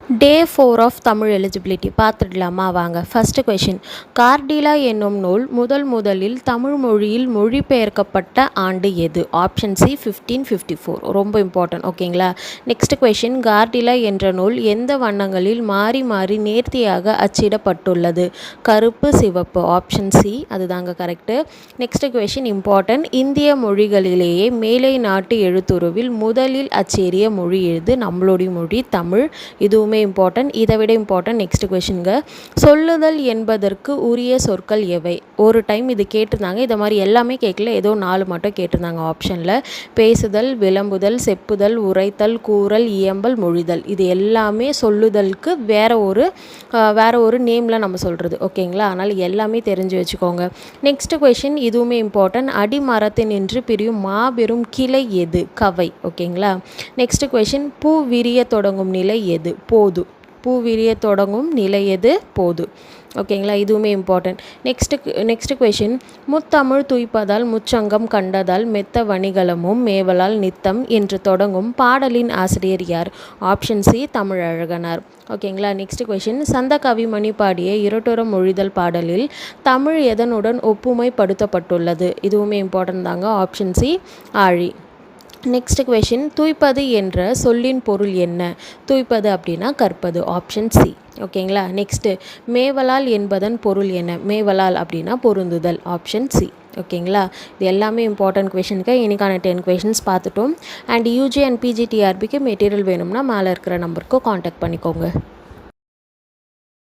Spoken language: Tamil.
டே 4 ஆஃப் தமிழ் எலிஜிபிலிட்டி பார்த்துடலாமா வாங்க. ஃபஸ்ட்டு கொஷின், கார்டிலா என்னும் நூல் முதலில் தமிழ் மொழியில் மொழிபெயர்க்கப்பட்ட ஆண்டு எது? Option C 1554. ரொம்ப இம்பார்ட்டன்ட். ஓகேங்களா. நெக்ஸ்ட் கொஷின், கார்டிலா என்ற நூல் எந்த வண்ணங்களில் மாறி மாறி நேர்த்தியாக அச்சிடப்பட்டுள்ளது? கருப்பு, சிவப்பு. ஆப்ஷன் சி அதுதாங்க கரெக்டு. நெக்ஸ்ட் கொஷின் இம்பார்ட்டன்ட், இந்திய மொழிகளிலேயே மேலை நாட்டு எழுத்துருவில் முதலில் அச்சேறிய மொழி எது? நம்மளுடைய மொழி தமிழ். இதுவுமே இம்பார்ட்டன்ட். இதை விட இம்பார்ட்டன்ட் நெக்ஸ்ட் கொஷின்ங்க, சொல்லுதல் என்பதற்கு உரிய சொற்கள் எவை? ஒரு டைம் இது கேட்டிருந்தாங்க. இதை மாதிரி எல்லாமே கேட்கல, ஏதோ 4 மட்டும் கேட்டிருந்தாங்க ஆப்ஷனில். பேசுதல், விளம்புதல், செப்புதல், உரைத்தல், கூறல், இயம்பல், மொழிதல். இது எல்லாமே சொல்லுதலுக்கு வேற ஒரு நேமில் நம்ம சொல்கிறது. ஓகேங்களா. அதனால் எல்லாமே தெரிஞ்சு வச்சுக்கோங்க. நெக்ஸ்ட் கொஷின் இதுவுமே இம்பார்ட்டன்ட், அடிமரத்தினின்று பிரியும் மாபெரும் கிளை எது? கவை. ஓகேங்களா. நெக்ஸ்ட் கொஷின், பூ விரிய தொடங்கும் நிலை எது? போது. பூ விரிய தொடங்கும் நிலை எது? போது. ஓகேங்களா. இதுவுமே இம்பார்ட்டன்ட். நெக்ஸ்ட் கொஷின், முத்தமிழ் துய்ப்பதால் முச்சங்கம் கண்டதால் மெத்த வணிகலமும் மேவலால் நித்தம் என்று தொடங்கும் பாடலின் ஆசிரியர் யார்? Option C Tamizhazhaganar. ஓகேங்களா. நெக்ஸ்ட் கொஷின், சந்த கவிமணி பாடிய இருட்டுற மொழிதல் பாடலில் தமிழ் எதனுடன் ஒப்புமைப்படுத்தப்பட்டுள்ளது? இதுவுமே இம்பார்ட்டன்ட் தாங்க. ஆப்ஷன் சி ஆழி. நெக்ஸ்ட் கொஷின், தூய்ப்பது என்ற சொல்லின் பொருள் என்ன? தூய்ப்பது அப்படின்னா கற்பது. Option C. ஓகேங்களா. நெக்ஸ்ட்டு, மேவலால் என்பதன் பொருள் என்ன? மேவலால் அப்படின்னா பொருந்துதல். Option C. ஓகேங்களா. இது எல்லாமே இம்பார்ட்டன்ட் கொஷனுக்கு இன்றைக்கான 10 கொஷின்ஸ் பார்த்துட்டோம். அண்ட் யூஜி அண்ட் பிஜிடிஆர்பிக்கு மெட்டீரியல் வேணும்னா மேலே இருக்கிற நம்பருக்கு காண்டாக்ட் பண்ணிக்கோங்க.